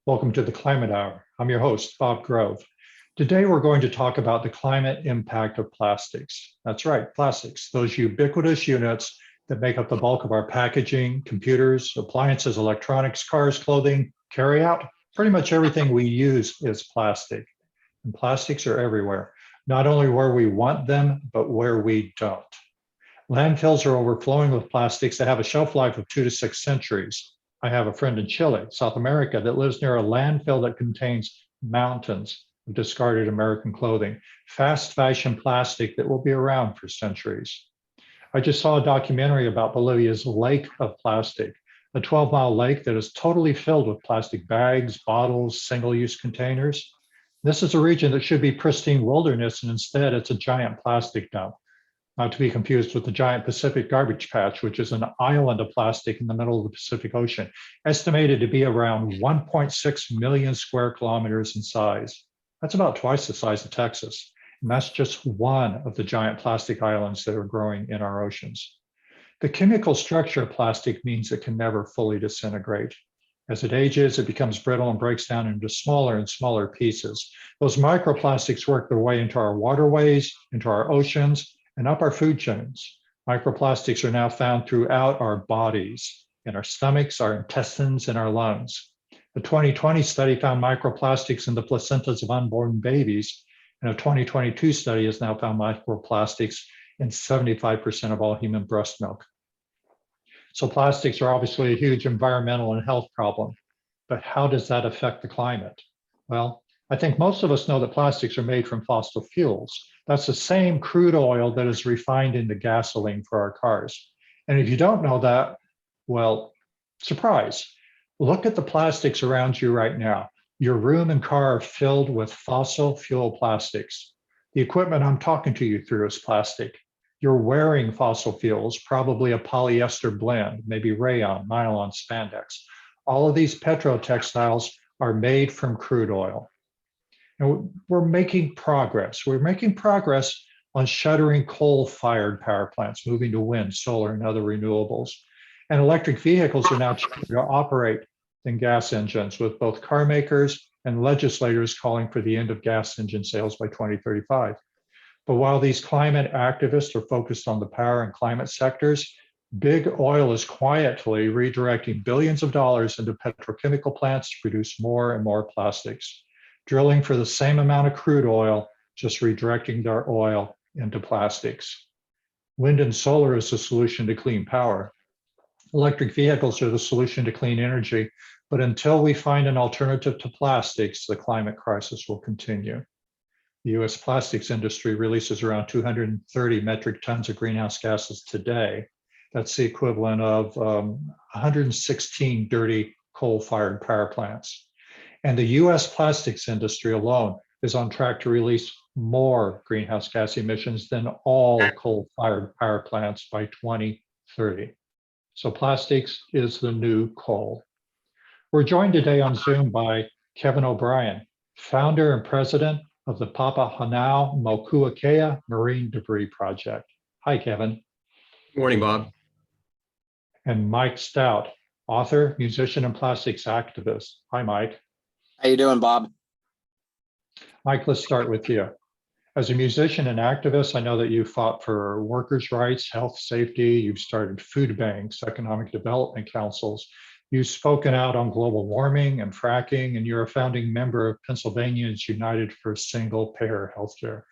Welcome to the Climate Hour. I'm your host, Bob Grove. Today, we're going to talk about the climate impact of plastics. That's right, plastics, those ubiquitous units that make up the bulk of our packaging, computers, appliances, electronics, cars, clothing, carry out. Pretty much everything we use is plastic. And plastics are everywhere, not only where we want them, but where we don't. Landfills are overflowing with plastics that have a shelf life of 2 to 6 centuries. I have a friend in Chile, South America, that lives near a landfill that contains mountains of discarded American clothing, fast fashion plastic that will be around for centuries. I just saw a documentary about Bolivia's lake of plastic, a 12-mile lake that is totally filled with plastic bags, bottles, single-use containers. This is a region that should be pristine wilderness, and instead it's a giant plastic dump. Not to be confused with the giant Pacific garbage patch, which is an island of plastic in the middle of the Pacific Ocean, estimated to be around 1.6 million square kilometers in size. That's about twice the size of Texas. And that's just one of the giant plastic islands that are growing in our oceans. The chemical structure of plastic means it can never fully disintegrate. As it ages, it becomes brittle and breaks down into smaller and smaller pieces. Those microplastics work their way into our waterways, into our oceans, and up our food chains. Microplastics are now found throughout our bodies, in our stomachs, our intestines, and our lungs. The 2020 study found microplastics in the placentas of unborn babies, and a 2022 study has now found microplastics in 75% of all human breast milk. So plastics are obviously a huge environmental and health problem, but how does that affect the climate? Well, I think most of us know that plastics are made from fossil fuels. That's the same crude oil that is refined into gasoline for our cars. And if you don't know that, well, surprise. Look at the plastics around you right now. Your room and car are filled with fossil fuel plastics. The equipment I'm talking to you through is plastic. You're wearing fossil fuels, probably a polyester blend, maybe rayon, nylon, spandex. All of these petrotextiles are made from crude oil. And we're making progress. We're making progress on shuttering coal-fired power plants, moving to wind, solar, and other renewables. And electric vehicles are now cheaper to operate than gas engines, with both car makers and legislators calling for the end of gas engine sales by 2035. But while these climate activists are focused on the power and climate sectors, big oil is quietly redirecting billions of dollars into petrochemical plants to produce more and more plastics, drilling for the same amount of crude oil, just redirecting their oil into plastics. Wind and solar is the solution to clean power. Electric vehicles are the solution to clean energy, but until we find an alternative to plastics, the climate crisis will continue. The US plastics industry releases around 230 metric tons of greenhouse gases today. That's the equivalent of 116 dirty coal-fired power plants. And the US plastics industry alone is on track to release more greenhouse gas emissions than all coal-fired power plants by 2030. So plastics is the new coal. We're joined today on Zoom by Kevin O'Brien, founder and president of the Papahānaumokuākea Marine Debris Project. Hi, Kevin. Good morning, Bob. And Mike Stout, author, musician, and plastics activist. Hi, Mike. How you doing, Bob? Mike, let's start with you. As a musician and activist, I know that you fought for workers' rights, health, safety. You've started food banks, economic development councils. You've spoken out on global warming and fracking, and you're a founding member of Pennsylvanians United for Single-Payer Healthcare.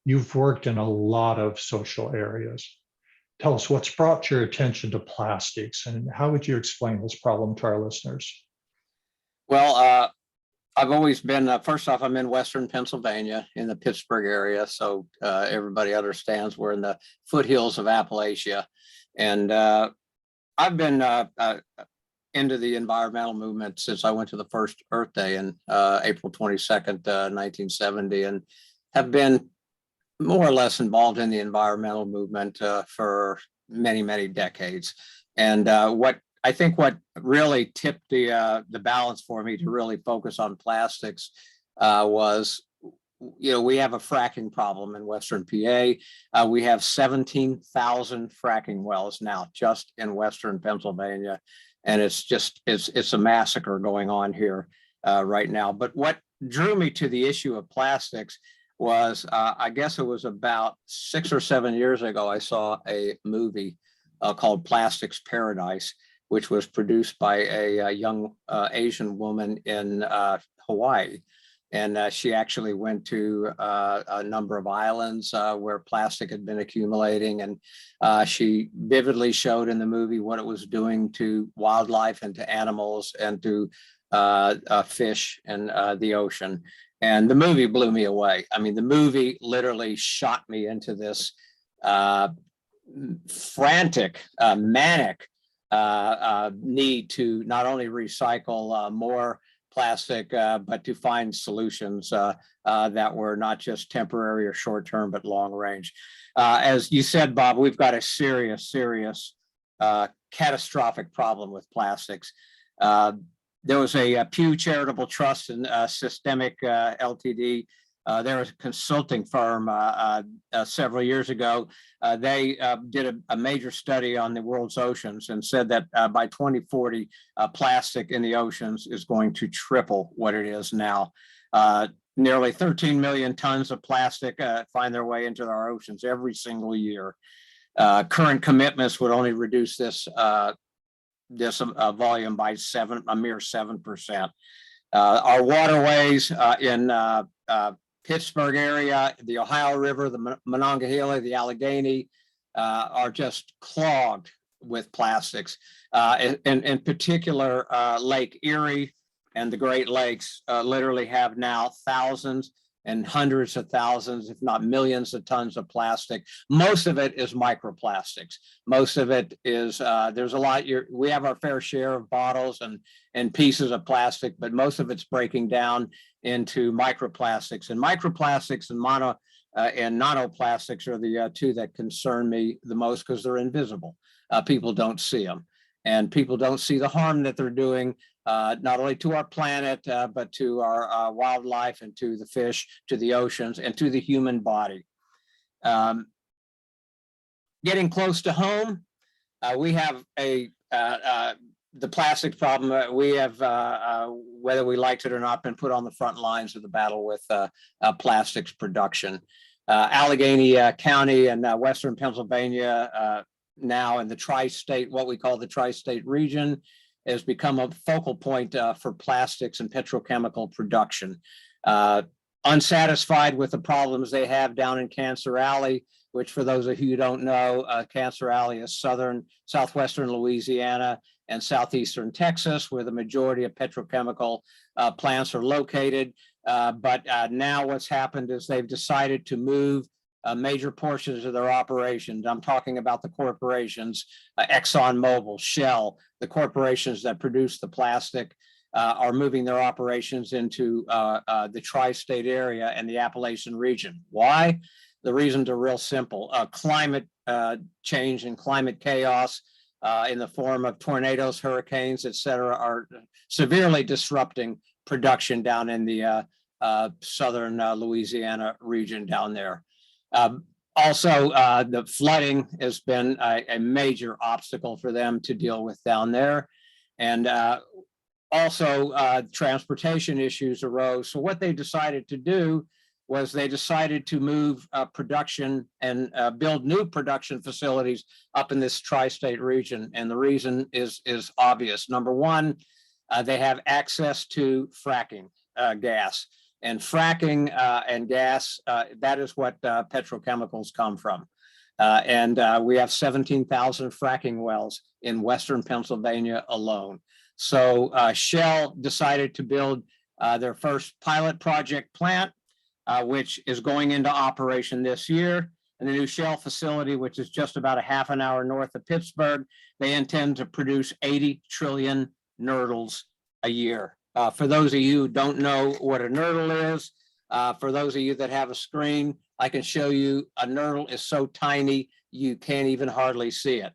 You've worked in a lot of social areas. Tell us what's brought your attention to plastics, and how would you explain this problem to our listeners? Well, I've always been, first off, I'm in Western Pennsylvania in the Pittsburgh area. So everybody understands we're in the foothills of Appalachia. And I've been into the environmental movement since I went to the first Earth Day in April 22nd, 1970, and have been more or less involved in the environmental movement for many, many decades. And what really tipped the balance for me to really focus on plastics was, we have a fracking problem in Western PA. We have 17,000 fracking wells now just in Western Pennsylvania. And it's a massacre going on here. right now. But what drew me to the issue of plastics was, I guess it was about 6 or 7 years ago, I saw a movie called Plastics Paradise, which was produced by a young Asian woman in Hawaii. And she actually went to a number of islands where plastic had been accumulating. And she vividly showed in the movie what it was doing to wildlife and to animals and to fish and the ocean. And the movie blew me away. I mean, the movie literally shot me into this frantic, manic need to not only recycle more plastic, but to find solutions that were not just temporary or short term, but long range. As you said, Bob, we've got a serious, catastrophic problem with plastics. There was a Pew Charitable Trust and Systemic Ltd. There was a consulting firm several years ago. They did a major study on the world's oceans and said that by 2040, plastic in the oceans is going to triple what it is now. Nearly 13 million tons of plastic find their way into our oceans every single year. Current commitments would only reduce this volume by a mere 7%. Our waterways in Pittsburgh area, the Ohio River, the Monongahela, the Allegheny are just clogged with plastics. In particular, Lake Erie and the Great Lakes literally have now thousands and hundreds of thousands, if not millions of tons of plastic. Most of it is microplastics. Most of it is, there's a lot, we have our fair share of bottles and pieces of plastic, but most of it's breaking down into microplastics. And microplastics and nanoplastics are the two that concern me the most because they're invisible. People don't see them. And people don't see the harm that they're doing, not only to our planet, but to our wildlife and to the fish, to the oceans, and to the human body. Getting close to home, we have the plastic problem. We have, whether we liked it or not, been put on the front lines of the battle with plastics production. Allegheny County and Western Pennsylvania, now in the tri-state, what we call the tri-state region, has become a focal point for plastics and petrochemical production. Unsatisfied with the problems they have down in Cancer Alley, which for those of you who don't know, Cancer Alley is southwestern Louisiana and southeastern Texas, where the majority of petrochemical plants are located. But now what's happened is they've decided to move major portions of their operations. I'm talking about the corporations, ExxonMobil, Shell, the corporations that produce the plastic are moving their operations into the tri-state area and the Appalachian region. Why? The reasons are real simple. Climate change and climate chaos in the form of tornadoes, hurricanes, et cetera, are severely disrupting production down in the southern Louisiana region down there. Also, the flooding has been a major obstacle for them to deal with down there. And also transportation issues arose. So what they decided to do was they decided to move production and build new production facilities up in this tri-state region. And the reason is obvious. Number one, they have access to fracking gas. And fracking and gas, that is what petrochemicals come from. And we have 17,000 fracking wells in Western Pennsylvania alone. So Shell decided to build their first pilot project plant, which is going into operation this year. And the new Shell facility, which is just about a half an hour north of Pittsburgh, they intend to produce 80 trillion nurdles a year. For those of you who don't know what a nurdle is, for those of you that have a screen, I can show you a nurdle is so tiny, you can't even hardly see it.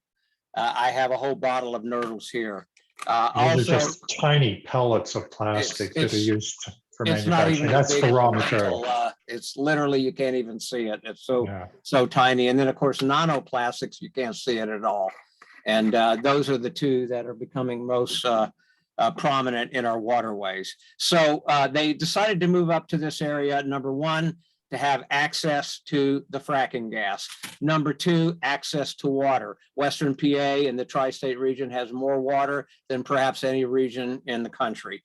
I have a whole bottle of nurdles here. Those are just tiny pellets of plastic that are used for manufacturing. That's the raw material. It's literally, you can't even see it. It's so tiny. And then of course, nanoplastics, you can't see it at all. And those are the two that are becoming most prominent in our waterways. So they decided to move up to this area, number one, to have access to the fracking gas. Number two, access to water. Western PA and the tri-state region has more water than perhaps any region in the country.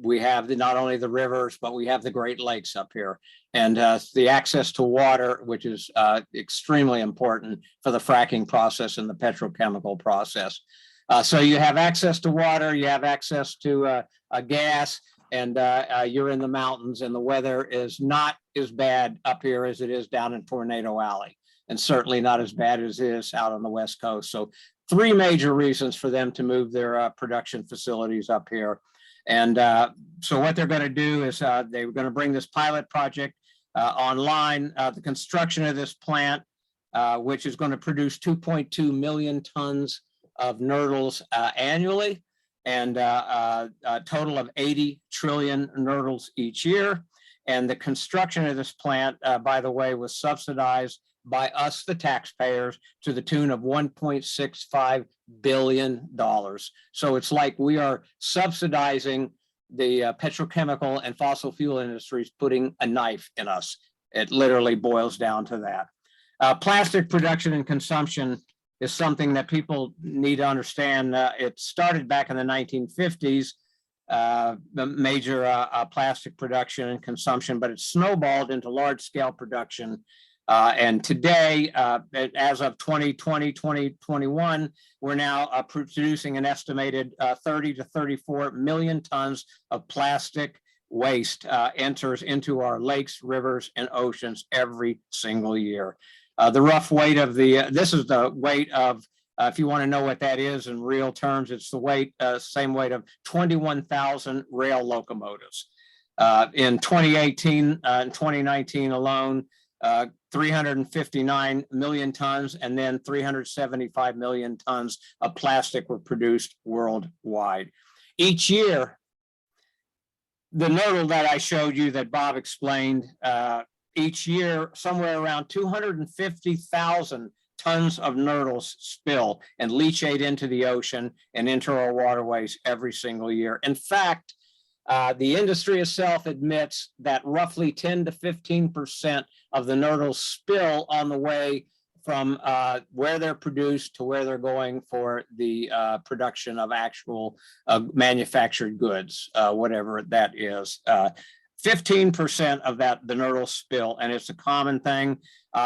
We have not only the rivers, but we have the Great Lakes up here. And the access to water, which is extremely important for the fracking process and the petrochemical process. So you have access to water, you have access to gas, and you're in the mountains, and the weather is not as bad up here as it is down in Tornado Alley, and certainly not as bad as it is out on the West Coast. So three major reasons for them to move their production facilities up here. And so what they're going to do is they're going to bring this pilot project online. The construction of this plant, which is going to produce 2.2 million tons of nurdles annually, and a total of 80 trillion nurdles each year. And the construction of this plant, by the way, was subsidized by us, the taxpayers, to the tune of $1.65 billion. So it's like we are subsidizing the petrochemical and fossil fuel industries, putting a knife in us. It literally boils down to that. Plastic production and consumption is something that people need to understand. It started back in the 1950s, the major plastic production and consumption, but it snowballed into large scale production. And today, as of 2020, 2021, we're now producing an estimated 30 to 34 million tons of plastic waste enters into our lakes, rivers, and oceans every single year. The rough weight of this is the weight of, if you want to know what that is in real terms, it's the weight, same weight of 21,000 rail locomotives. In 2018 and 2019 alone, 359 million tons and then 375 million tons of plastic were produced worldwide. Each year, the nodal that I showed you that Bob explained, each year, somewhere around 250,000 tons of nurdles spill and leachate into the ocean and into our waterways every single year. In fact, the industry itself admits that roughly 10 to 15% of the nurdles spill on the way from where they're produced to where they're going for the production of actual manufactured goods, whatever that is. 15% of that, the nurdles spill, and it's a common thing.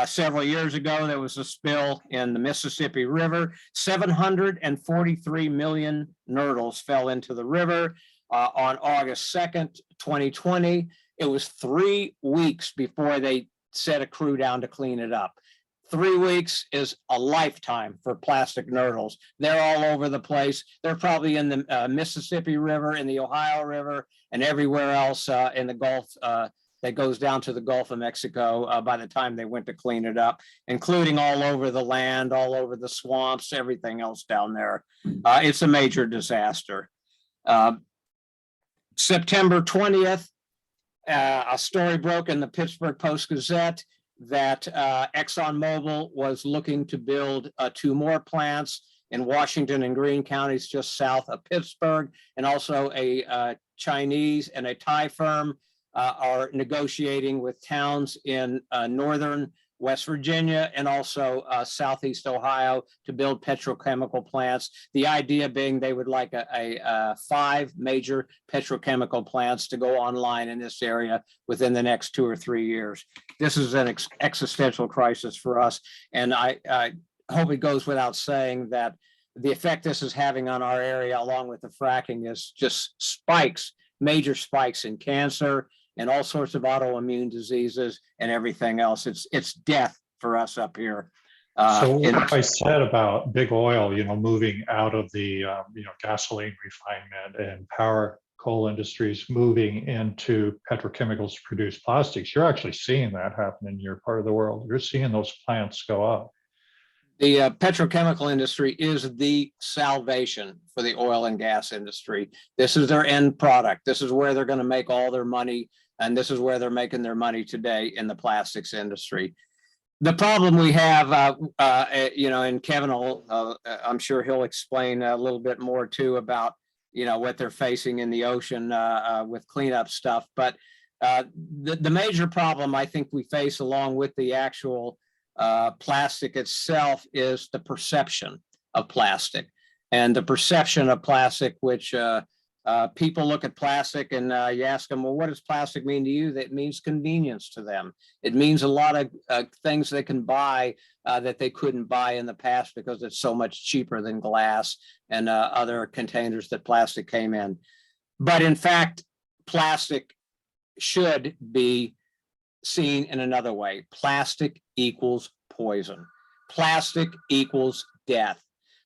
Several years ago, there was a spill in the Mississippi River. 743 million nurdles fell into the river on August 2nd, 2020. It was 3 weeks before they sent a crew down to clean it up. 3 weeks is a lifetime for plastic nurdles. They're all over the place. They're probably in the Mississippi River, in the Ohio River, and everywhere else in the Gulf that goes down to the Gulf of Mexico by the time they went to clean it up, including all over the land, all over the swamps, everything else down there. It's a major disaster. September 20th, a story broke in the Pittsburgh Post-Gazette that ExxonMobil was looking to build 2 more plants in Washington and Greene counties just south of Pittsburgh, and also a Chinese and a Thai firm are negotiating with towns in northern West Virginia and also southeast Ohio to build petrochemical plants. The idea being they would like 5 major petrochemical plants to go online in this area within the next 2 or 3 years. This is an existential crisis for us, and I hope it goes without saying that the effect this is having on our area, along with the fracking, is just spikes, major spikes in cancer and all sorts of autoimmune diseases and everything else. It's death for us up here. So what I said about big oil, moving out of the gasoline refinement and power coal industries, moving into petrochemicals to produce plastics, you're actually seeing that happen in your part of the world. You're seeing those plants go up. The petrochemical industry is the salvation for the oil and gas industry. This is their end product. This is where they're going to make all their money, and this is where they're making their money today in the plastics industry. The problem we have, and Kevin will, I'm sure he'll explain a little bit more too about what they're facing in the ocean with cleanup stuff. But the major problem I think we face, along with the actual plastic itself, is the perception of plastic. And the perception of plastic, which people look at plastic and you ask them, well, what does plastic mean to you? That means convenience to them. It means a lot of things they can buy that they couldn't buy in the past because it's so much cheaper than glass and other containers that plastic came in. But in fact, plastic should be seen in another way. Plastic equals poison. Plastic equals death.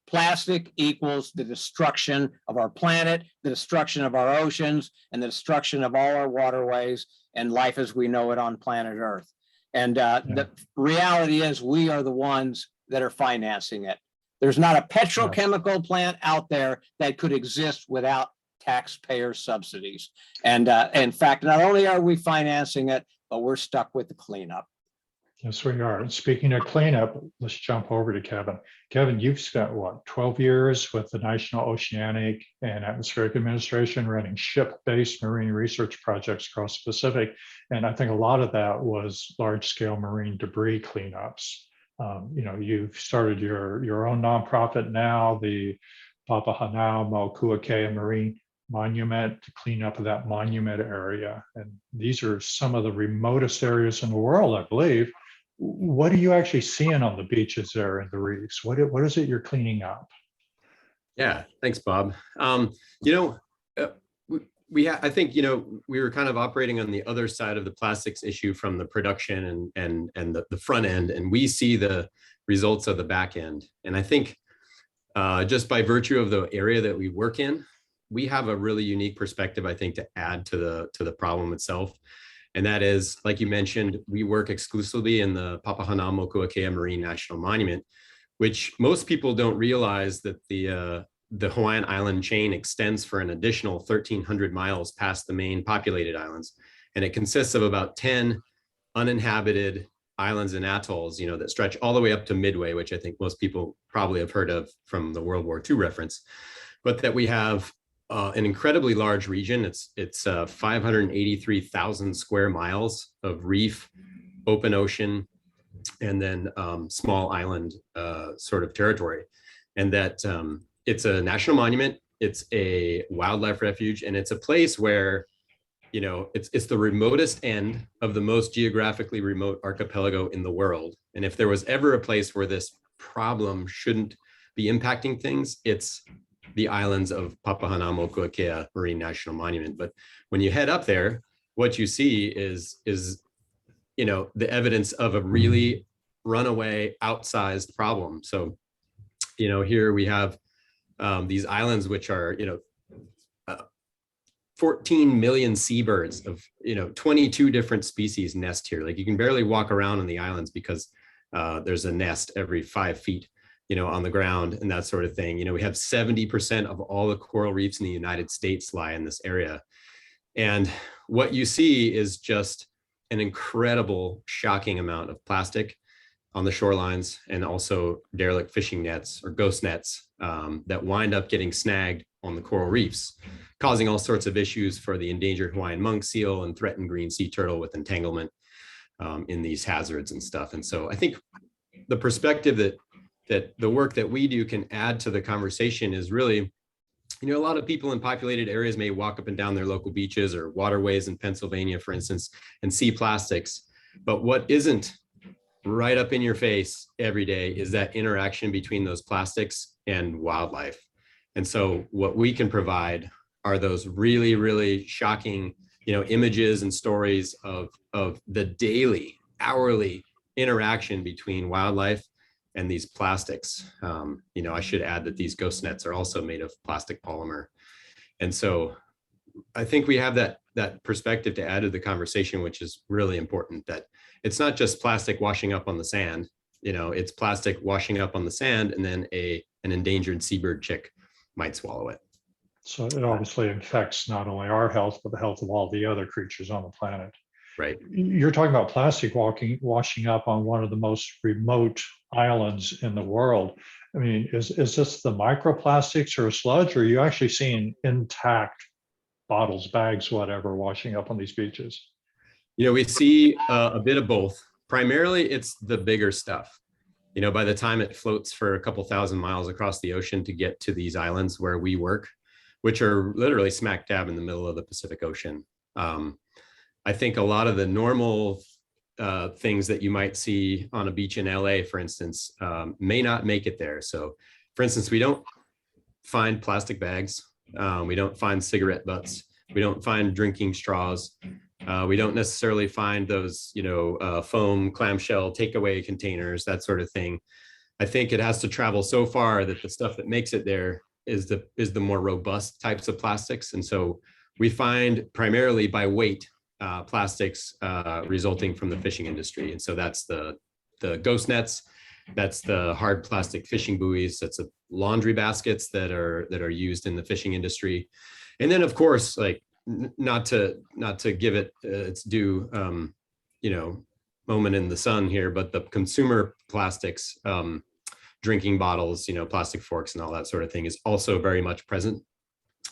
Plastic equals the destruction of our planet, the destruction of our oceans, and the destruction of all our waterways and life as we know it on planet Earth. And the reality is we are the ones that are financing it. There's not a petrochemical plant out there that could exist without taxpayer subsidies. And in fact, not only are we financing it, but we're stuck with the cleanup. Yes, we are. And speaking of cleanup, let's jump over to Kevin. Kevin, you've spent what, 12 years with the National Oceanic and Atmospheric Administration running ship-based marine research projects across the Pacific. And I think a lot of that was large-scale marine debris cleanups. You've started your own nonprofit now, the Papahānaumokuākea Marine Monument, to clean up that monument area. And these are some of the remotest areas in the world, I believe. What are you actually seeing on the beaches there and the reefs? What is it you're cleaning up? Yeah, thanks, Bob. I think, we were kind of operating on the other side of the plastics issue from the production and the front end, and we see the results of the back end. And I think just by virtue of the area that we work in, we have a really unique perspective, I think, to add to the problem itself. And that is, like you mentioned, we work exclusively in the Papahānaumokuākea Marine National Monument, which most people don't realize that the Hawaiian island chain extends for an additional 1,300 miles past the main populated islands. And it consists of about 10 uninhabited islands and atolls, that stretch all the way up to Midway, which I think most people probably have heard of from the World War II reference. But that we have an incredibly large region. It's 583,000 square miles of reef, open ocean, and then small island sort of territory. And that it's a national monument, it's a wildlife refuge, and it's a place where, it's the remotest end of the most geographically remote archipelago in the world. And if there was ever a place where this problem shouldn't be impacting things, it's the islands of Papahānaumokuākea Marine National Monument. But when you head up there, what you see is the evidence of a really runaway, outsized problem. So, here we have these islands, which are, 14 million seabirds of, 22 different species nest here. Like, you can barely walk around on the islands because there's a nest every 5 feet, on the ground and that sort of thing. We have 70% of all the coral reefs in the United States lie in this area. And what you see is just an incredible, shocking amount of plastic on the shorelines, and also derelict fishing nets or ghost nets that wind up getting snagged on the coral reefs, causing all sorts of issues for the endangered Hawaiian monk seal and threatened green sea turtle with entanglement in these hazards and stuff. And so I think the perspective that the work that we do can add to the conversation is really, a lot of people in populated areas may walk up and down their local beaches or waterways in Pennsylvania, for instance, and see plastics. But what isn't right up in your face every day is that interaction between those plastics and wildlife. And so what we can provide are those really, really shocking, images and stories of the daily, hourly interaction between wildlife and these plastics. I should add that these ghost nets are also made of plastic polymer. And so I think we have that perspective to add to the conversation, which is really important, that it's not just plastic washing up on the sand, it's plastic washing up on the sand, and then an endangered seabird chick might swallow it. So it obviously affects not only our health, but the health of all the other creatures on the planet. Right. You're talking about plastic washing up on one of the most remote islands in the world. I mean, is this the microplastics or sludge, or are you actually seeing intact bottles, bags, whatever, washing up on these beaches? We see a bit of both. Primarily, it's the bigger stuff. By the time it floats for a couple thousand miles across the ocean to get to these islands where we work, which are literally smack dab in the middle of the Pacific Ocean. I think a lot of the normal things that you might see on a beach in LA, for instance, may not make it there. So, for instance, we don't find plastic bags. We don't find cigarette butts. We don't find drinking straws. We don't necessarily find those, foam clamshell takeaway containers, that sort of thing. I think it has to travel so far that the stuff that makes it there is the more robust types of plastics. And so we find primarily by weight plastics resulting from the fishing industry. And so that's the ghost nets, that's the hard plastic fishing buoys, that's the laundry baskets that are used in the fishing industry. And then, of course, like not to give it its due, moment in the sun here, but the consumer plastics, drinking bottles, plastic forks and all that sort of thing is also very much present.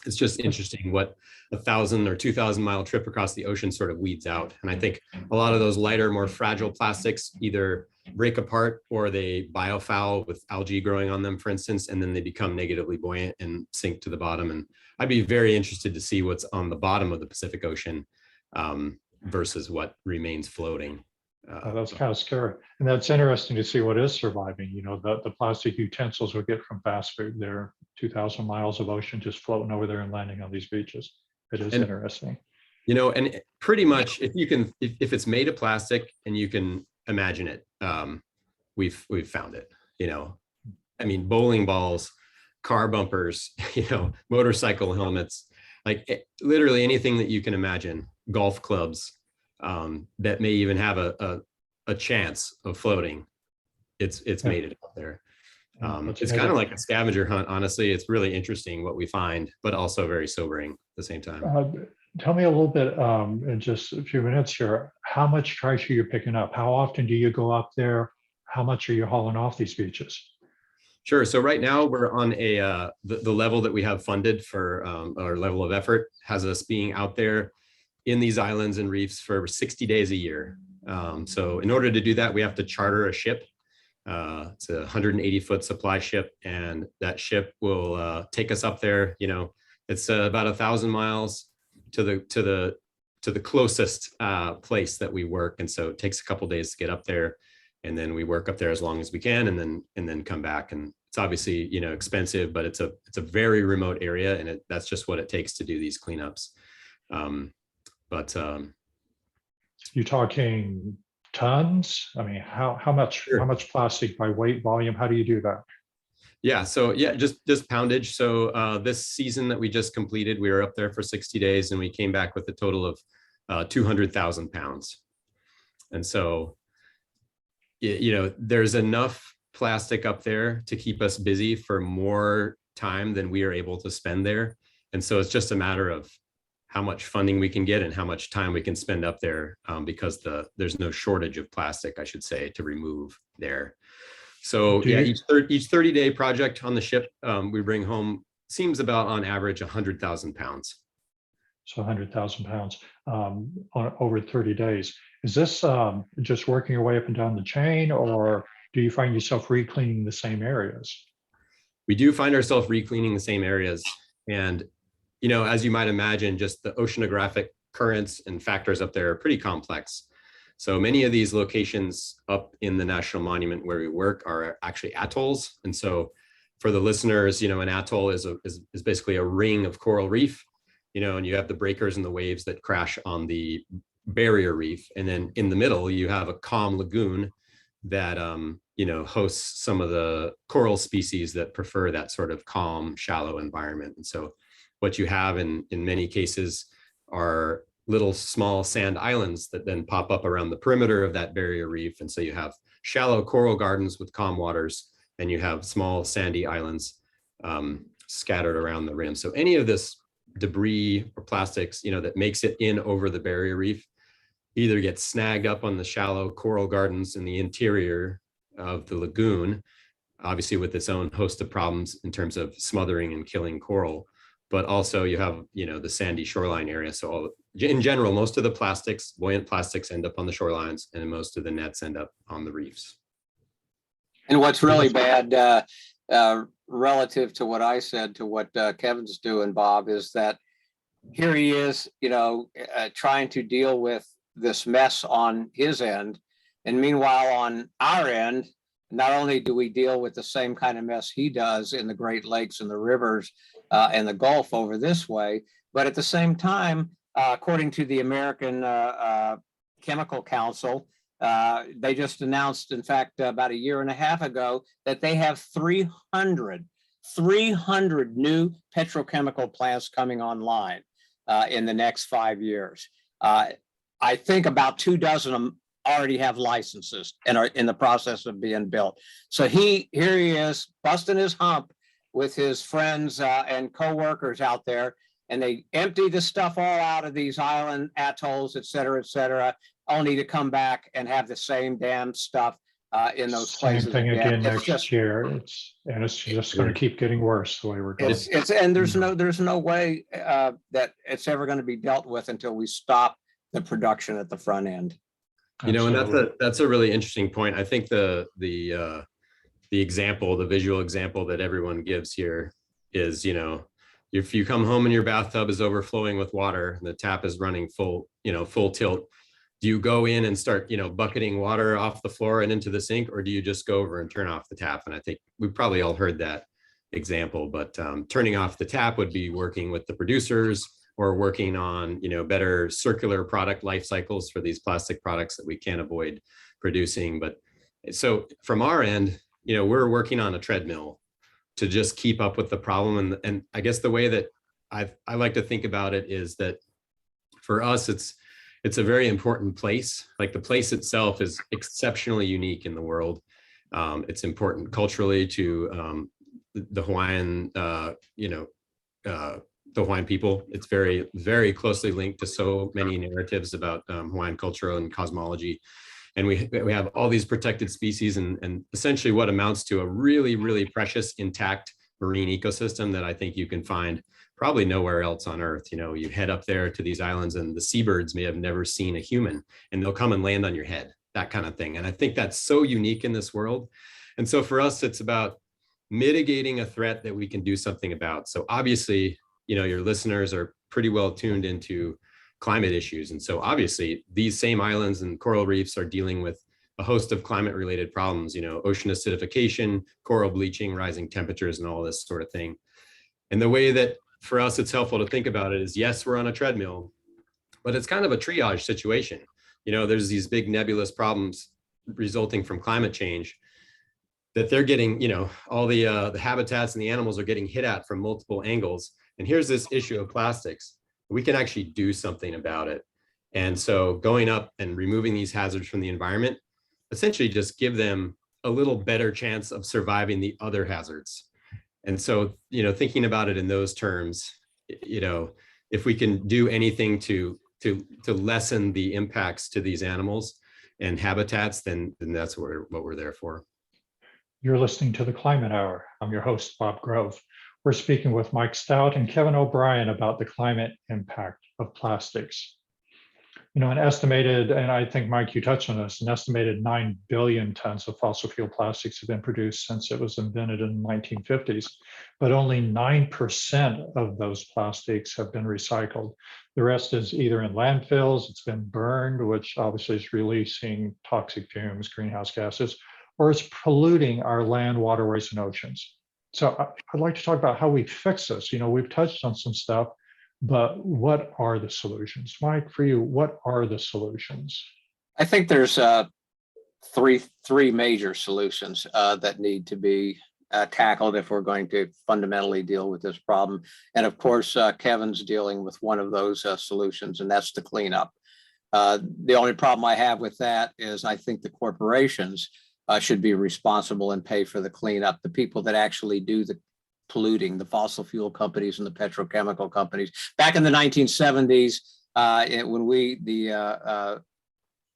It's just interesting what 1,000 or 2,000 mile trip across the ocean sort of weeds out. And I think a lot of those lighter, more fragile plastics either break apart or they biofoul with algae growing on them, for instance, and then they become negatively buoyant and sink to the bottom. And I'd be very interested to see what's on the bottom of the Pacific Ocean versus what remains floating. That's kind of scary. And that's interesting to see what is surviving. The plastic utensils we get from fast food, they're 2,000 miles of ocean just floating over there and landing on these beaches. It is interesting. And pretty much if it's made of plastic and you can imagine it, we've found it. I mean, bowling balls, car bumpers, motorcycle helmets, like literally anything that you can imagine, golf clubs, that may even have a chance of floating. It's made it out there. It's kind of like a scavenger hunt, honestly. It's really interesting what we find, but also very sobering at the same time. Tell me a little bit in just a few minutes here, how much trash are you picking up? How often do you go up there? How much are you hauling off these beaches? Sure. So right now we're on the level that we have funded for our level of effort has us being out there in these islands and reefs for 60 days a year. So in order to do that, we have to charter a ship. It's a 180-foot supply ship, and that ship will take us up there. It's about 1,000 miles to the closest place that we work, and so it takes a couple days to get up there, and then we work up there as long as we can, and then come back. And it's obviously expensive, but it's a very remote area, and that's just what it takes to do these cleanups. But you're talking tons? I mean, how much Sure. How much plastic by weight, volume? How do you do that? Yeah, so yeah, just poundage. So this season that we just completed, we were up there for 60 days and we came back with a total of 200,000 pounds. And so, there's enough plastic up there to keep us busy for more time than we are able to spend there. And so it's just a matter of how much funding we can get and how much time we can spend up there, because there's no shortage of plastic, I should say, to remove there. So yeah, each 30-day project on the ship, we bring home seems about on average 100,000 pounds. So 100,000 pounds on over 30 days. Is this just working your way up and down the chain, or do you find yourself re-cleaning the same areas? We do find ourselves re-cleaning the same areas. And as you might imagine, just the oceanographic currents and factors up there are pretty complex. So many of these locations up in the National Monument where we work are actually atolls. And so for the listeners, an atoll is basically a ring of coral reef, and you have the breakers and the waves that crash on the barrier reef. And then in the middle, you have a calm lagoon that, hosts some of the coral species that prefer that sort of calm, shallow environment. And so what you have in many cases are little small sand islands that then pop up around the perimeter of that barrier reef. And so you have shallow coral gardens with calm waters, and you have small sandy islands scattered around the rim. So any of this debris or plastics, that makes it in over the barrier reef either get snagged up on the shallow coral gardens in the interior of the lagoon, obviously with its own host of problems in terms of smothering and killing coral, but also you have, the sandy shoreline area. So in general, most of the plastics, buoyant plastics, end up on the shorelines, and most of the nets end up on the reefs. And what's really bad, relative to what I said to what Kevin's doing, Bob, is that here he is, trying to deal with this mess on his end. And meanwhile, on our end, not only do we deal with the same kind of mess he does in the Great Lakes and the rivers and the Gulf over this way, but at the same time, according to the American Chemical Council, they just announced, in fact, about a year and a half ago, that they have 300 new petrochemical plants coming online in the next 5 years. I think about 24 of them already have licenses and are in the process of being built. So here he is busting his hump with his friends and co-workers out there, and they empty the stuff all out of these island atolls, et cetera, only to come back and have the same damn stuff in those places. Same thing again next just, year. It's just going to keep getting worse the way we're going. And there's no way that it's ever going to be dealt with until we stop the production at the front end. And that's a really interesting point. I think the example, the visual example that everyone gives here is, if you come home and your bathtub is overflowing with water and the tap is running full tilt, do you go in and start, bucketing water off the floor and into the sink, or do you just go over and turn off the tap? And I think we've probably all heard that example, but turning off the tap would be working with the producers or working on, better circular product life cycles for these plastic products that we can't avoid producing. But so from our end, we're working on a treadmill to just keep up with the problem. And I guess the way that I like to think about it is that for us, it's a very important place. Like the place itself is exceptionally unique in the world. It's important culturally to the Hawaiian, the Hawaiian people. It's very, very closely linked to so many narratives about Hawaiian culture and cosmology. And we have all these protected species and essentially what amounts to a really, really precious intact marine ecosystem that I think you can find probably nowhere else on Earth. You head up there to these islands and the seabirds may have never seen a human and they'll come and land on your head, that kind of thing. And I think that's so unique in this world. And so for us, it's about mitigating a threat that we can do something about. So obviously, your listeners are pretty well tuned into climate issues. And so obviously these same islands and coral reefs are dealing with a host of climate related problems, ocean acidification, coral bleaching, rising temperatures, and all this sort of thing. And the way that for us, it's helpful to think about it is, yes, we're on a treadmill, but it's kind of a triage situation. There's these big nebulous problems resulting from climate change that they're getting, all the habitats and the animals are getting hit at from multiple angles. And here's this issue of plastics. We can actually do something about it. And so going up and removing these hazards from the environment, essentially just give them a little better chance of surviving the other hazards. And so, thinking about it in those terms, if we can do anything to lessen the impacts to these animals and habitats, then that's what we're there for. You're listening to the Climate Hour. I'm your host, Bob Grove. We're speaking with Mike Stout and Kevin O'Brien about the climate impact of plastics. An estimated, and I think, Mike, you touched on this, an estimated 9 billion tons of fossil fuel plastics have been produced since it was invented in the 1950s, but only 9% of those plastics have been recycled. The rest is either in landfills, it's been burned, which obviously is releasing toxic fumes, greenhouse gases, or it's polluting our land, waterways, and oceans. So I'd like to talk about how we fix this. We've touched on some stuff, but what are the solutions? Mike, for you, what are the solutions? I think there's three major solutions that need to be tackled if we're going to fundamentally deal with this problem. And of course, Kevin's dealing with one of those solutions, and that's the cleanup. The only problem I have with that is I think the corporations should be responsible and pay for the cleanup. The people that actually do the polluting, the fossil fuel companies and the petrochemical companies. Back in the 1970s, when the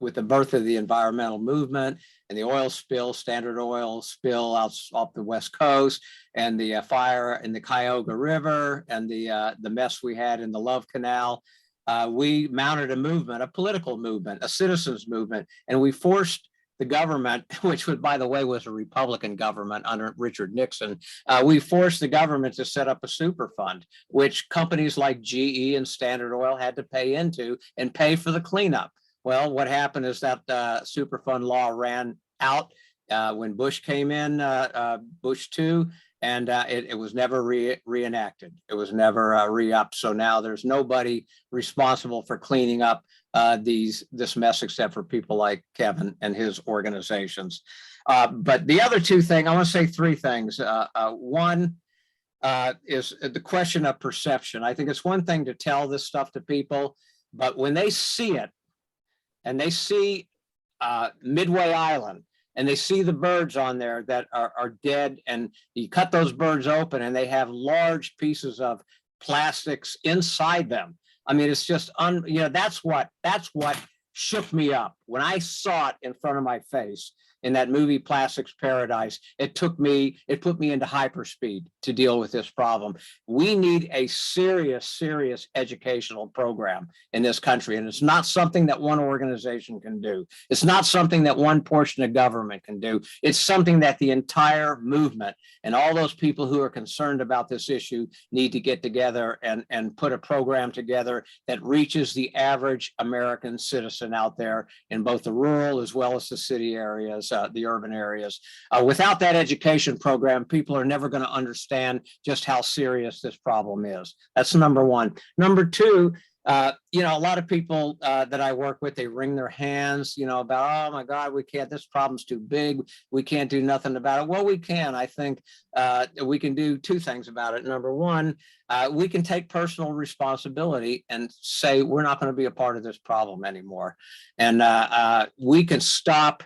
with the birth of the environmental movement and the oil spill, Standard Oil spill out off the West Coast, and the fire in the Cuyahoga River, and the mess we had in the Love Canal, we mounted a movement, a political movement, a citizens movement, and we forced the government, which was, by the way, was a Republican government under Richard Nixon. We forced the government to set up a super fund, which companies like GE and Standard Oil had to pay into and pay for the cleanup. Well, what happened is that Superfund law ran out when Bush came in, Bush 2, and it was never reenacted. It was never re-upped. So now there's nobody responsible for cleaning up this mess except for people like Kevin and his organizations. But the other two things, I want to say three things. One is the question of perception. I think it's one thing to tell this stuff to people, but when they see it, and they see Midway Island, and they see the birds on there that are dead, and you cut those birds open and they have large pieces of plastics inside them. I mean, it's just, that's what shook me up. When I saw it in front of my face in that movie Plastics Paradise, it put me into hyperspeed to deal with this problem. We need a serious educational program in this country. And it's not something that one organization can do. It's not something that one portion of government can do. It's something that the entire movement and all those people who are concerned about this issue need to get together and put a program together that reaches the average American citizen out there in both the rural as well as the city areas, the urban areas. Without that education program, people are never going to understand just how serious this problem is. That's number one. Number two, a lot of people that I work with, they wring their hands, about, oh my God, we can't, this problem's too big. We can't do nothing about it. Well, we can. I think we can do two things about it. Number one, we can take personal responsibility and say, we're not going to be a part of this problem anymore. And we can stop.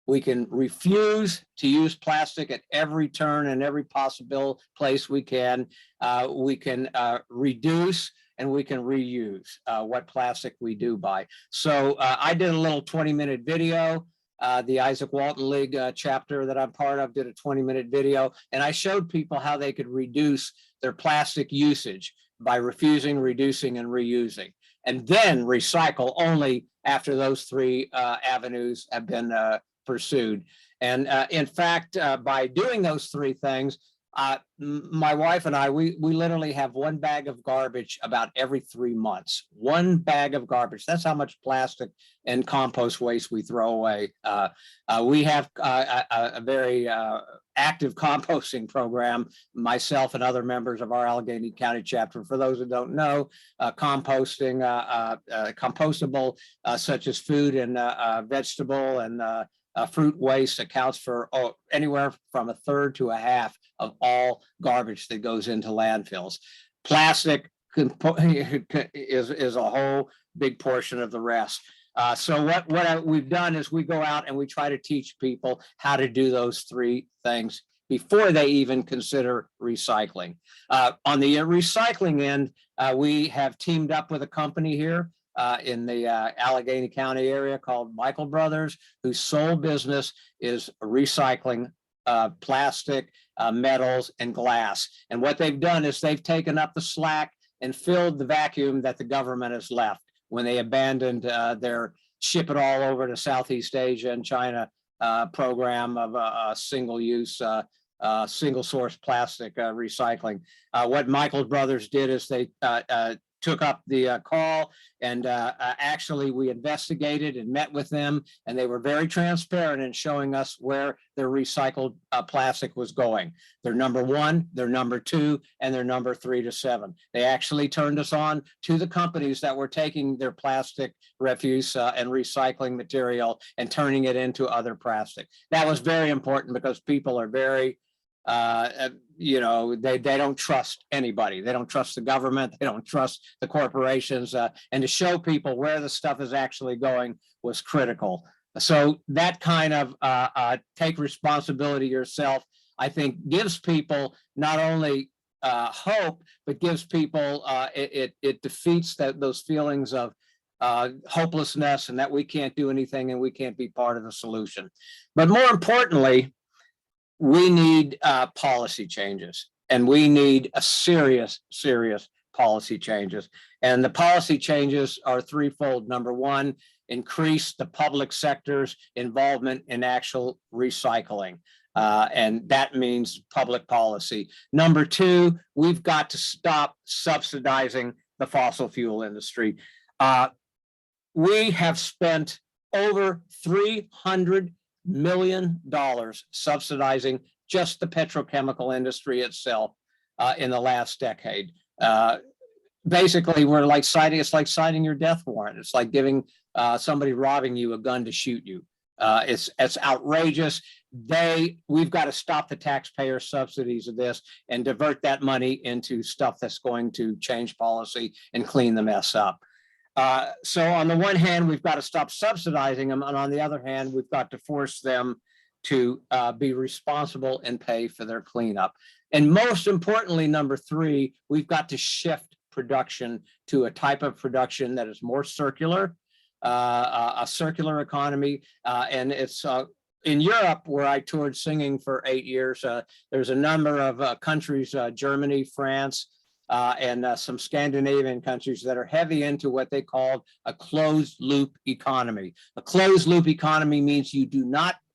We can refuse to use plastic at every turn and every possible place we can. We can reduce and we can reuse what plastic we do buy. So I did a little 20-minute video. The Isaac Walton League chapter that I'm part of did a 20-minute video, and I showed people how they could reduce their plastic usage by refusing, reducing, and reusing, and then recycle only after those three avenues have been pursued. And in fact, by doing those three things, my wife and I, we literally have one bag of garbage about every 3 months. One bag of garbage. That's how much plastic and compost waste we throw away. We have a very active composting program, myself and other members of our Allegheny County chapter. For those who don't know, composting, compostable, such as food and vegetable and fruit waste accounts for anywhere from a third to a half of all garbage that goes into landfills. Plastic is a whole big portion of the rest. So what we've done is we go out and we try to teach people how to do those three things before they even consider recycling. On the recycling end, we have teamed up with a company here in the Allegheny County area called Michael Brothers, whose sole business is recycling plastic, metals, and glass. And what they've done is they've taken up the slack and filled the vacuum that the government has left when they abandoned their ship it all over to Southeast Asia and China program of single-use, single-source plastic recycling. What Michael Brothers did is they took up the call, and actually we investigated and met with them, and they were very transparent in showing us where their recycled plastic was going. Their number 1, their number 2, and their number 3 to 7. They actually turned us on to the companies that were taking their plastic refuse and recycling material and turning it into other plastic. That was very important because people are very they don't trust anybody. They don't trust the government. They don't trust the corporations. And to show people where the stuff is actually going was critical. So that kind of take responsibility yourself, I think, gives people not only hope, but gives people, it defeats those feelings of hopelessness and that we can't do anything and we can't be part of the solution. But more importantly, we need policy changes, and we need a serious policy changes. And the policy changes are threefold. Number one, increase the public sector's involvement in actual recycling. And that means public policy. Number two, we've got to stop subsidizing the fossil fuel industry. We have spent over $300 million subsidizing just the petrochemical industry itself in the last decade. Basically, we're like it's like signing your death warrant. It's like giving somebody robbing you a gun to shoot you. It's outrageous. We've got to stop the taxpayer subsidies of this and divert that money into stuff that's going to change policy and clean the mess up. So on the one hand, we've got to stop subsidizing them, and on the other hand, we've got to force them to be responsible and pay for their cleanup. And most importantly, number three, we've got to shift production to a type of production that is more circular, a circular economy. And it's in Europe, where I toured singing for 8 years, there's a number of countries, Germany, France, and some Scandinavian countries that are heavy into what they call a closed loop economy. A closed loop economy means you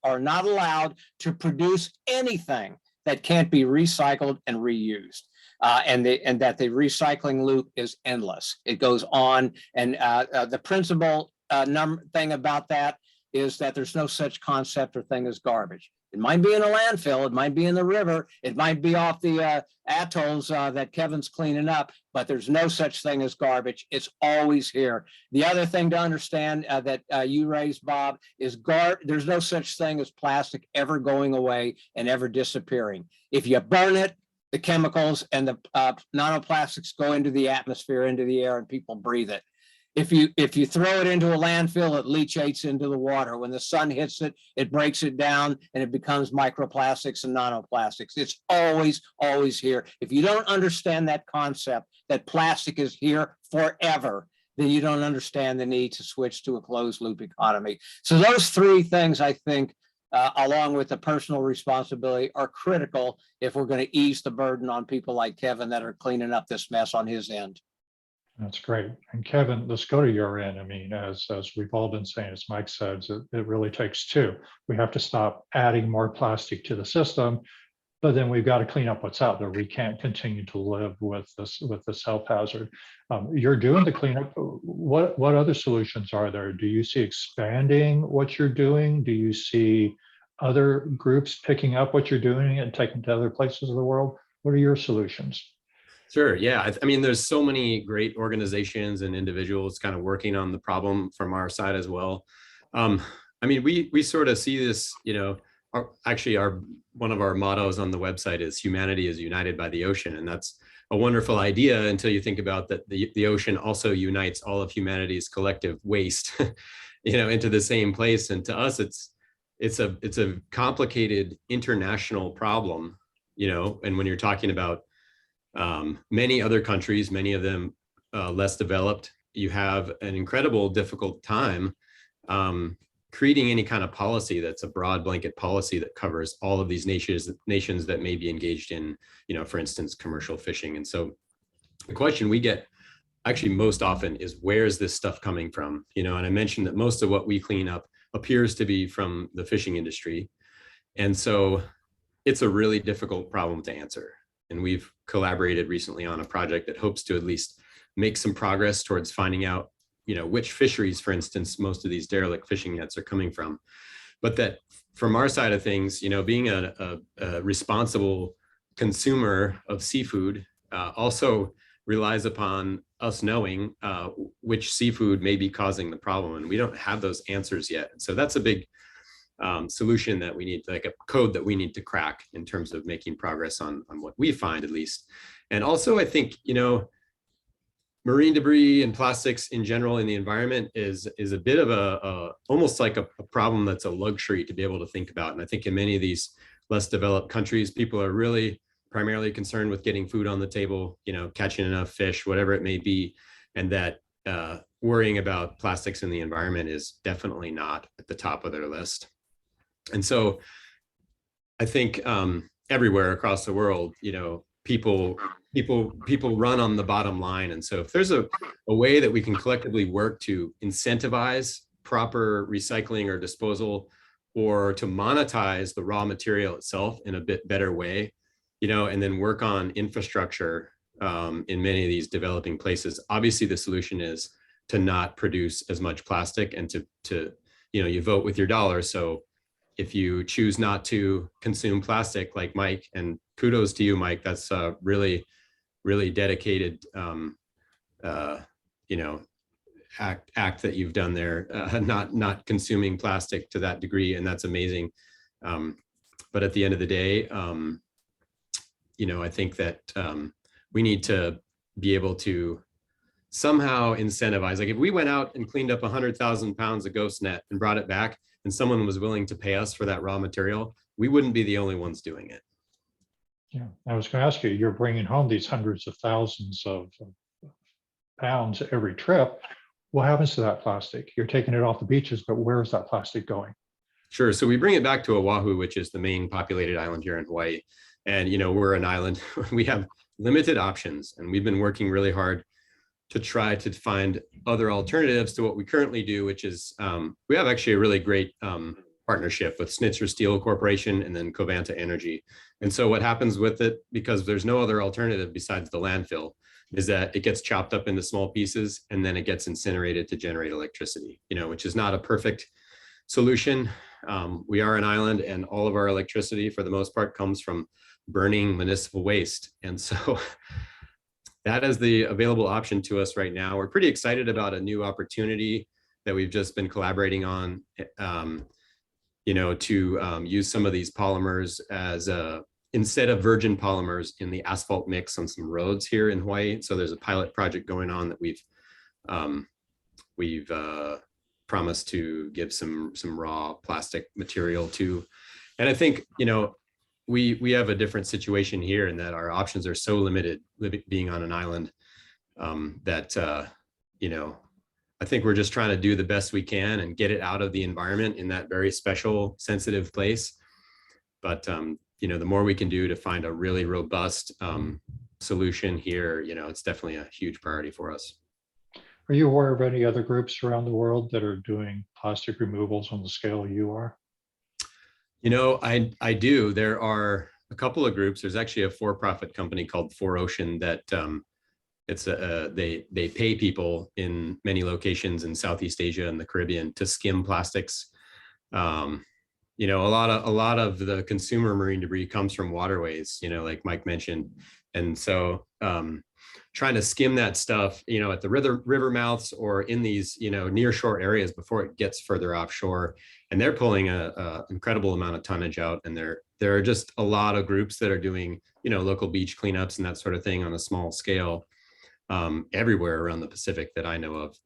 are not allowed to produce anything that can't be recycled and reused. And that the recycling loop is endless. It goes on. And the principal thing about that is that there's no such concept or thing as garbage. It might be in a landfill, it might be in the river, it might be off the atolls that Kevin's cleaning up, but there's no such thing as garbage. It's always here. The other thing to understand that you raised, Bob, is there's no such thing as plastic ever going away and ever disappearing. If you burn it, the chemicals and the nanoplastics go into the atmosphere, into the air, and people breathe it. If you throw it into a landfill, it leachates into the water. When the sun hits it, it breaks it down and it becomes microplastics and nanoplastics. It's always here. If you don't understand that concept, that plastic is here forever, then you don't understand the need to switch to a closed loop economy. So those three things, I think, along with the personal responsibility, are critical if we're going to ease the burden on people like Kevin that are cleaning up this mess on his end. That's great. And Kevin, let's go to your end. I mean, as we've all been saying, as Mike says, it really takes two. We have to stop adding more plastic to the system, but then we've got to clean up what's out there. We can't continue to live with this health hazard. You're doing the cleanup. What other solutions are there? Do you see expanding what you're doing? Do you see other groups picking up what you're doing and taking to other places of the world? What are your solutions? Sure. Yeah. I mean, there's so many great organizations and individuals kind of working on the problem from our side as well. I mean, we sort of see this, one of our mottos on the website is humanity is united by the ocean. And that's a wonderful idea until you think about that the ocean also unites all of humanity's collective waste, into the same place. And to us, it's a complicated international problem, and when you're talking about many other countries, many of them less developed, you have an incredible difficult time creating any kind of policy that's a broad blanket policy that covers all of these nations that may be engaged in, for instance, commercial fishing. And so the question we get actually most often is, where is this stuff coming from? And I mentioned that most of what we clean up appears to be from the fishing industry. And so it's a really difficult problem to answer. And we've collaborated recently on a project that hopes to at least make some progress towards finding out, which fisheries, for instance, most of these derelict fishing nets are coming from. But that from our side of things, being a responsible consumer of seafood also relies upon us knowing which seafood may be causing the problem. And we don't have those answers yet. So that's a big solution that we need, like a code that we need to crack in terms of making progress on what we find, at least. And also, I think, marine debris and plastics in general in the environment is a bit of almost like a problem that's a luxury to be able to think about. And I think in many of these less developed countries, people are really primarily concerned with getting food on the table, catching enough fish, whatever it may be. And that worrying about plastics in the environment is definitely not at the top of their list. And so I think everywhere across the world, people run on the bottom line. And so if there's a way that we can collectively work to incentivize proper recycling or disposal, or to monetize the raw material itself in a bit better way, and then work on infrastructure in many of these developing places. Obviously, the solution is to not produce as much plastic and to you vote with your dollar. So if you choose not to consume plastic, like Mike, and kudos to you, Mike, that's a really, really dedicated, act that you've done there, not consuming plastic to that degree. And that's amazing. But at the end of the day, I think that we need to be able to somehow incentivize. Like if we went out and cleaned up 100,000 pounds of ghost net and brought it back, and someone was willing to pay us for that raw material, we wouldn't be the only ones doing it. Yeah, I was going to ask you, you're bringing home these hundreds of thousands of pounds every trip. What happens to that plastic? You're taking it off the beaches, but where is that plastic going? Sure. So we bring it back to Oahu, which is the main populated island here in Hawaii. And, we're an island. We have limited options, and we've been working really hard to try to find other alternatives to what we currently do, which is we have actually a really great partnership with Schnitzer Steel Corporation and then Covanta Energy. And so what happens with it, because there's no other alternative besides the landfill, is that it gets chopped up into small pieces and then it gets incinerated to generate electricity, which is not a perfect solution. We are an island, and all of our electricity for the most part comes from burning municipal waste. And so that is the available option to us right now. We're pretty excited about a new opportunity that we've just been collaborating on, to use some of these polymers as instead of virgin polymers in the asphalt mix on some roads here in Hawaii. So there's a pilot project going on that we've promised to give some raw plastic material to. And I think, we have a different situation here in that our options are so limited being on an island that, I think we're just trying to do the best we can and get it out of the environment in that very special, sensitive place. But, the more we can do to find a really robust solution here, it's definitely a huge priority for us. Are you aware of any other groups around the world that are doing plastic removals on the scale you are? I do. There are a couple of groups. There's actually a for-profit company called 4Ocean that they pay people in many locations in Southeast Asia and the Caribbean to skim plastics. A lot of the consumer marine debris comes from waterways, like Mike mentioned. And so trying to skim that stuff, at the river mouths or in these, near shore areas before it gets further offshore. And they're pulling a incredible amount of tonnage out. And there are just a lot of groups that are doing, local beach cleanups and that sort of thing on a small scale everywhere around the Pacific that I know of.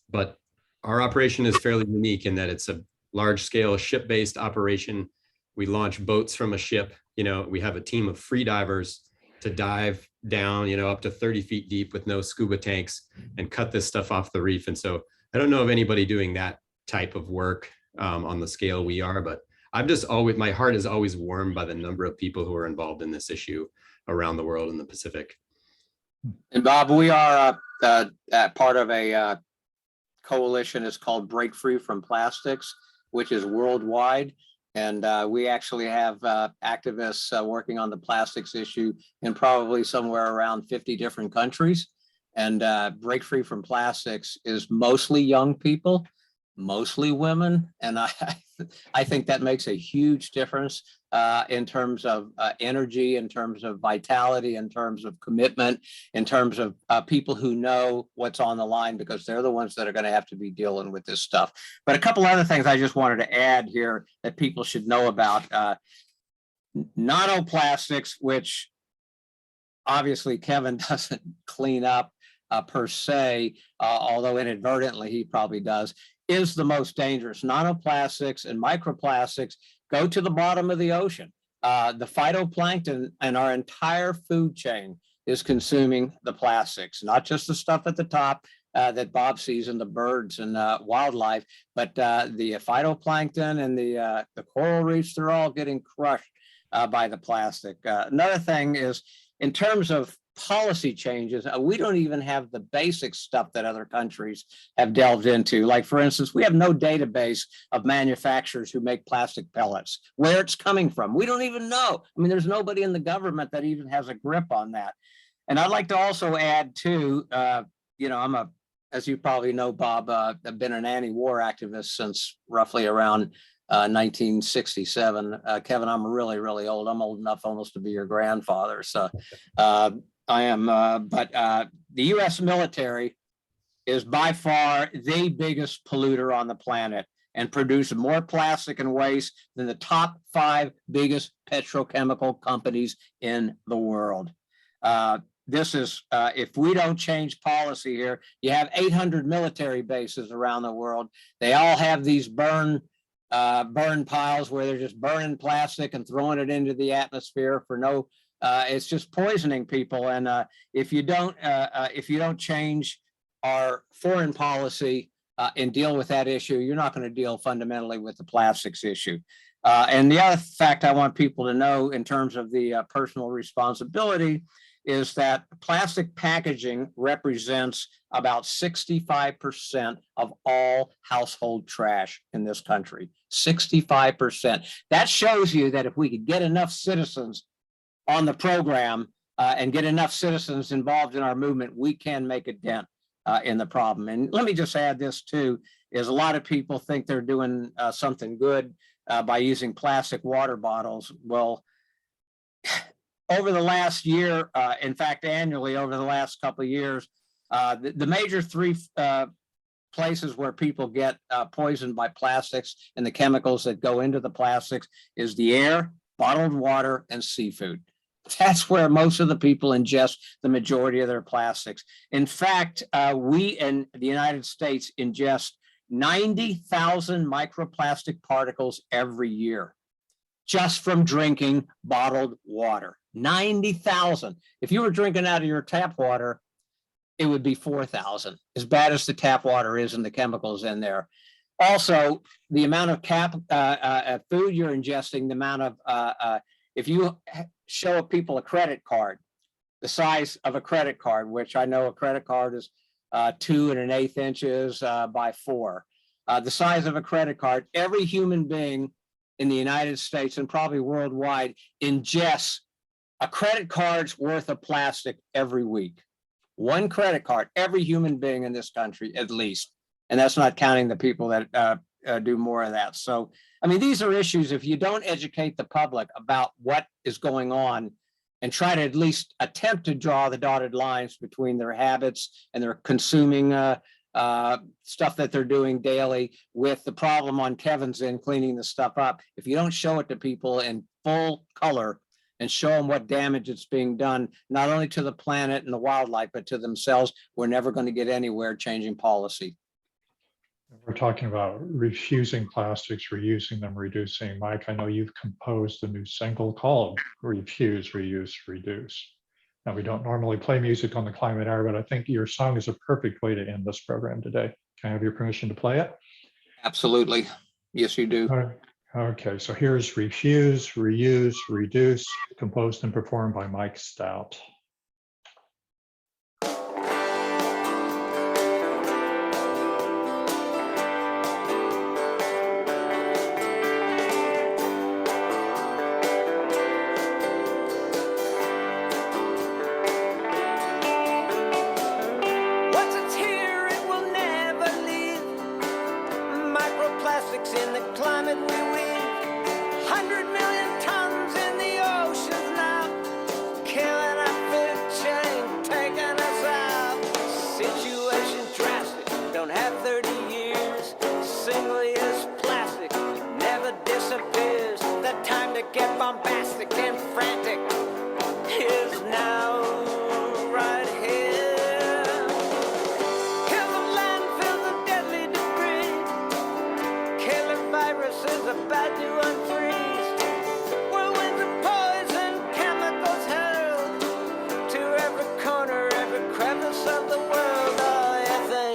But our operation is fairly unique in that it's a large scale ship-based operation. We launch boats from a ship. We have a team of free divers to dive down, up to 30 feet deep with no scuba tanks and cut this stuff off the reef. And so I don't know of anybody doing that type of work on the scale we are, but my heart is always warmed by the number of people who are involved in this issue around the world in the Pacific. And Bob, we are part of a coalition. It's called Break Free from Plastics, which is worldwide. And we actually have activists working on the plastics issue in probably somewhere around 50 different countries. And Break Free from Plastics is mostly young people, mostly women. And I think that makes a huge difference in terms of energy, in terms of vitality, in terms of commitment, in terms of people who know what's on the line, because they're the ones that are going to have to be dealing with this stuff. But a couple other things I just wanted to add here that people should know about. Nanoplastics, which obviously Kevin doesn't clean up per se, although inadvertently he probably does, is the most dangerous. Nanoplastics and microplastics go to the bottom of the ocean. The phytoplankton and our entire food chain is consuming the plastics, not just the stuff at the top, that Bob sees in the birds and wildlife, but the phytoplankton and the coral reefs, they're all getting crushed by the plastic. Another thing is, in terms of policy changes, we don't even have the basic stuff that other countries have delved into. Like, for instance, we have no database of manufacturers who make plastic pellets, where it's coming from. We don't even know. I mean, there's nobody in the government that even has a grip on that. And I'd like to also add too, as you probably know, Bob, I've been an anti-war activist since roughly around 1967. Kevin, I'm really, really old. I'm old enough almost to be your grandfather. So I am, but the US military is by far the biggest polluter on the planet and produce more plastic and waste than the top 5 biggest petrochemical companies in the world. This is, if we don't change policy here, you have 800 military bases around the world. They all have these burn piles where they're just burning plastic and throwing it into the atmosphere for no, it's just poisoning people. And if you don't change our foreign policy and deal with that issue, you're not going to deal fundamentally with the plastics issue. And the other fact I want people to know in terms of the personal responsibility is that plastic packaging represents about 65% of all household trash in this country. 65%. That shows you that if we could get enough citizens on the program and get enough citizens involved in our movement, we can make a dent in the problem. And let me just add this too, is a lot of people think they're doing something good by using plastic water bottles. Well, over the last year, in fact, annually over the last couple of years, the major 3 places where people get poisoned by plastics and the chemicals that go into the plastics is the air, bottled water, and seafood. That's where most of the people ingest the majority of their plastics. In fact, we in the United States ingest 90,000 microplastic particles every year just from drinking bottled water. 90,000. If you were drinking out of your tap water, it would be 4,000, as bad as the tap water is and the chemicals in there. Also, the amount of food you're ingesting, the amount of, if you show people a credit card, the size of a credit card, which I know a credit card is 2 1/8 inches by 4. The size of a credit card, every human being in the United States and probably worldwide ingests a credit card's worth of plastic every week. 1 credit card, every human being in this country, at least. And that's not counting the people that do more of that. So, I mean, these are issues. If you don't educate the public about what is going on and try to at least attempt to draw the dotted lines between their habits and their consuming stuff that they're doing daily with the problem on Kevin's end, cleaning the stuff up. If you don't show it to people in full color and show them what damage it's being done, not only to the planet and the wildlife, but to themselves, we're never going to get anywhere changing policy. We're talking about refusing plastics, reusing them, reducing. Mike, I know you've composed a new single called Refuse, Reuse, Reduce. Now, we don't normally play music on the Climate Hour, but I think your song is a perfect way to end this program today. Can I have your permission to play it? Absolutely. Yes, you do. All right. Okay, so here's Refuse, Reuse, Reduce, composed and performed by Mike Stout. In the climate we live, 100 million tons in the oceans now, killing our food chain, taking us out. Situation drastic, don't have 30 years. Single-use plastic never disappears. The time to get bombastic and frantic is now, right here. Kill the landfill, the deadly debris. Killer viruses about to unfreeze. Whirlwinds of poison, chemicals hurled to every corner, every crevice of the world. Oh, ethane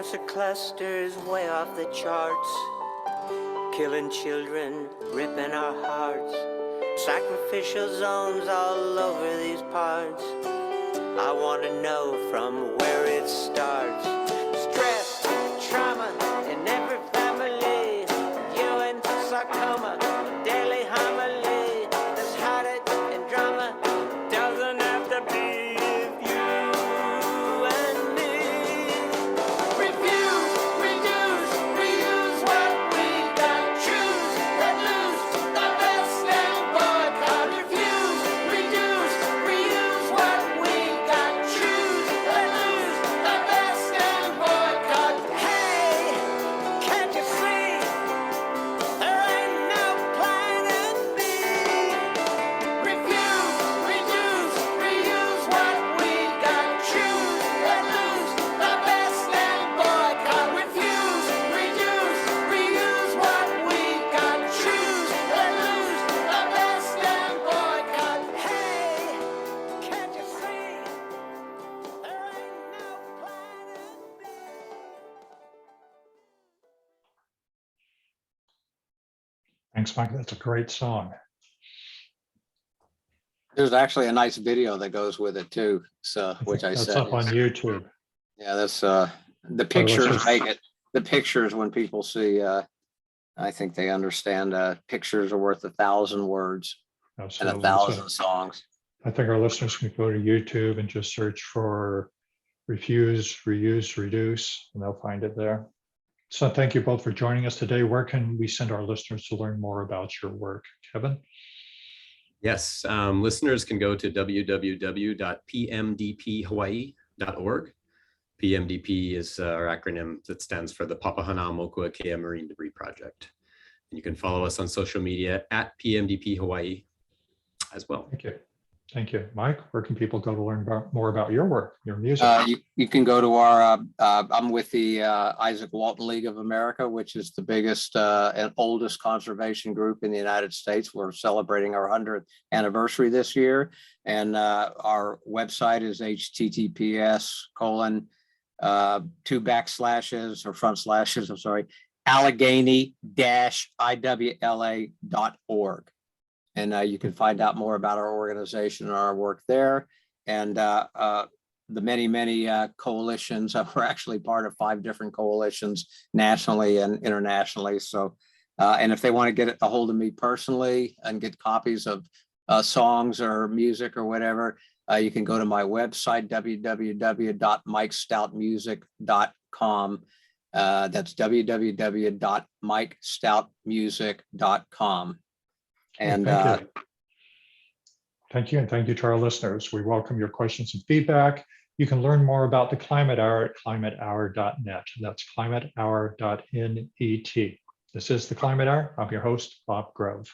Cancer clusters way off the charts, killing children, ripping our hearts. Sacrificial zones all over these parts. I want to know from where it starts. Stress, trauma in every family. You and sarcoma, daily homily. There's heartache and drama. Doesn't have to be with you and me. Refuse, reduce, reuse what we got. Choose, let loose, the best and boycott. Refuse, reduce, reuse what we got. Choose, let loose, the best and boycott. Hey, can't you see? There ain't no planet B. Refuse, reduce, reuse what we got. Choose, let loose, the best and boycott. Refuse, reduce, reuse what we got. Choose, let loose, the best and boycott. Hey, can't you see? There ain't no planet B. Thanks, Mike. That's a great song. There's actually a nice video that goes with it too, so, which I That's said. up on YouTube. Yeah, that's, the pictures just- make it, the pictures, when people see, I think they understand, pictures are worth 1,000 words and Absolutely. 1,000 So songs. I think our listeners can go to YouTube and just search for refuse, reuse, reduce, and they'll find it there. So thank you both for joining us today. Where can we send our listeners to learn more about your work? Kevin? Yes, listeners can go to www.pmdphawaii.org. PMDP is our acronym that stands for the Papahānaumokuākea Marine Debris Project. And you can follow us on social media at PMDP Hawaii as well. Thank you. Thank you. Mike, where can people go to learn more about your work, your music? You can go to our, I'm with the Isaac Walton League of America, which is the biggest and oldest conservation group in the United States. We're celebrating our 100th anniversary this year. And our website is https://Allegheny-iwla.org. And you can find out more about our organization and our work there. And the many coalitions. We're actually part of 5 different coalitions nationally and internationally. So, and if they want to get a hold of me personally and get copies of songs or music or whatever, you can go to my website, www.mikestoutmusic.com. That's www.mikestoutmusic.com. And Thank you. And thank you to our listeners. We welcome your questions and feedback. You can learn more about the Climate Hour at climatehour.net. That's climatehour.net. This is the Climate Hour. I'm your host, Bob Grove.